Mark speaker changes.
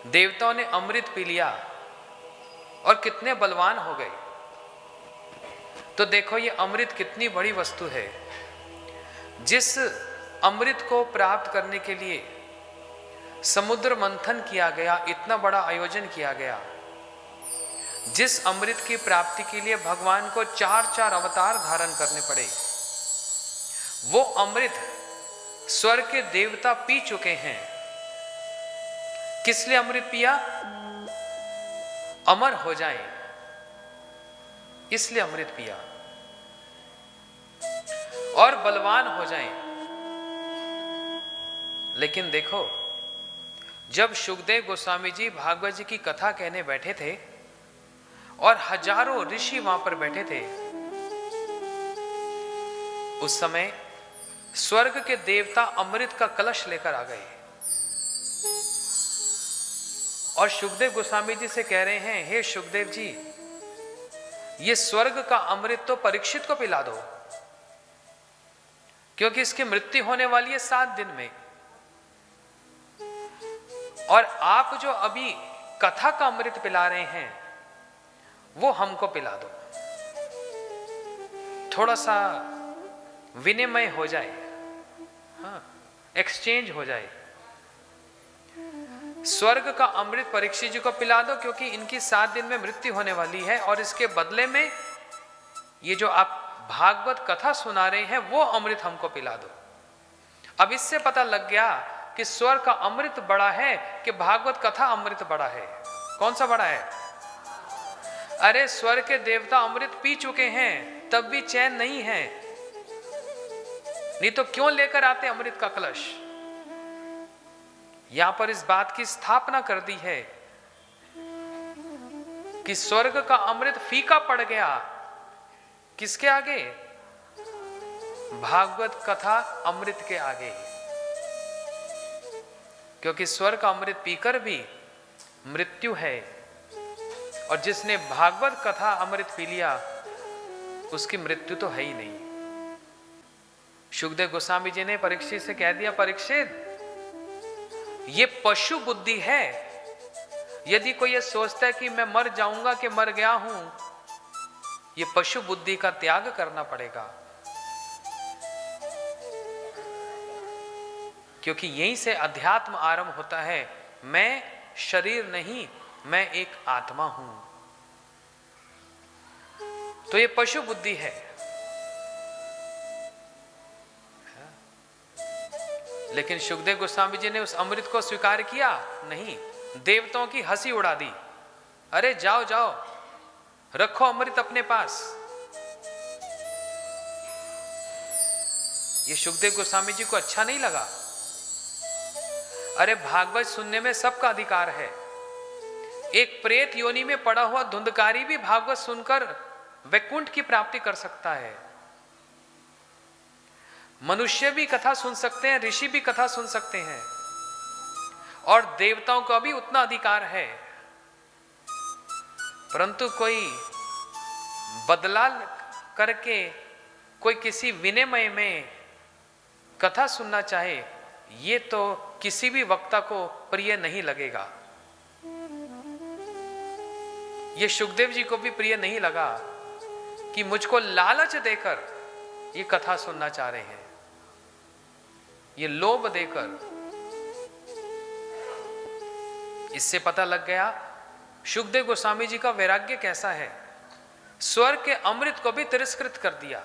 Speaker 1: देवताओं ने अमृत पी लिया और कितने बलवान हो गए। तो देखो ये अमृत कितनी बड़ी वस्तु है। जिस अमृत को प्राप्त करने के लिए समुद्र मंथन किया गया, इतना बड़ा आयोजन किया गया, जिस अमृत की प्राप्ति के लिए भगवान को 4 अवतार धारण करने पड़े, वो अमृत स्वर्ग के देवता पी चुके हैं। किस लिए अमृत पिया? अमर हो जाए, इसलिए अमृत पिया और बलवान हो जाएं। लेकिन देखो, जब शुकदेव गोस्वामी जी भागवत जी की कथा कहने बैठे थे और हजारों ऋषि वहां पर बैठे थे, उस समय स्वर्ग के देवता अमृत का कलश लेकर आ गए और शुकदेव गोस्वामी जी से कह रहे हैं, हे शुकदेव जी, ये स्वर्ग का अमृत तो परीक्षित को पिला दो, क्योंकि इसकी मृत्यु होने वाली है 7 दिन में, और आप जो अभी कथा का अमृत पिला रहे हैं वो हमको पिला दो। थोड़ा सा विनिमय हो जाए, हाँ, एक्सचेंज हो जाए। स्वर्ग का अमृत परीक्षित जी को पिला दो, क्योंकि इनकी 7 दिन में मृत्यु होने वाली है, और इसके बदले में ये जो आप भागवत कथा सुना रहे हैं वो अमृत हमको पिला दो। अब इससे पता लग गया कि स्वर्ग का अमृत बड़ा है कि भागवत कथा अमृत बड़ा है। कौन सा बड़ा है? अरे स्वर्ग के देवता अमृत पी चुके हैं, तब भी चैन नहीं है, नहीं तो क्यों लेकर आते अमृत का कलश। यहां पर इस बात की स्थापना कर दी है कि स्वर्ग का अमृत फीका पड़ गया, किसके आगे? भागवत कथा अमृत के आगे। क्योंकि स्वर्ग का अमृत पीकर भी मृत्यु है, और जिसने भागवत कथा अमृत पी लिया उसकी मृत्यु तो है ही नहीं। शुकदेव गोस्वामी जी ने परीक्षित से कह दिया, परीक्षित, ये पशु बुद्धि है। यदि कोई ये सोचता है कि मैं मर जाऊंगा कि मर गया हूं, ये पशु बुद्धि का त्याग करना पड़ेगा, क्योंकि यहीं से अध्यात्म आरंभ होता है। मैं शरीर नहीं, मैं एक आत्मा हूं। तो ये पशु बुद्धि है। लेकिन शुकदेव गोस्वामी जी ने उस अमृत को स्वीकार किया नहीं, देवताओं की हंसी उड़ा दी। अरे जाओ जाओ, रखो अमृत अपने पास। ये शुकदेव गोस्वामी जी को अच्छा नहीं लगा। अरे भागवत सुनने में सबका अधिकार है। एक प्रेत योनि में पड़ा हुआ धुंधकारी भी भागवत सुनकर वैकुंठ की प्राप्ति कर सकता है। मनुष्य भी कथा सुन सकते हैं, ऋषि भी कथा सुन सकते हैं, और देवताओं का भी उतना अधिकार है। परंतु कोई बदला करके कोई किसी विनिमय में कथा सुनना चाहे, ये तो किसी भी वक्ता को प्रिय नहीं लगेगा। ये शुकदेव जी को भी प्रिय नहीं लगा कि मुझको लालच देकर ये कथा सुनना चाह रहे हैं, ये लोभ देकर। इससे पता लग गया शुकदेव गोस्वामी जी का वैराग्य कैसा है। स्वर्ग के अमृत को भी तिरस्कृत कर दिया।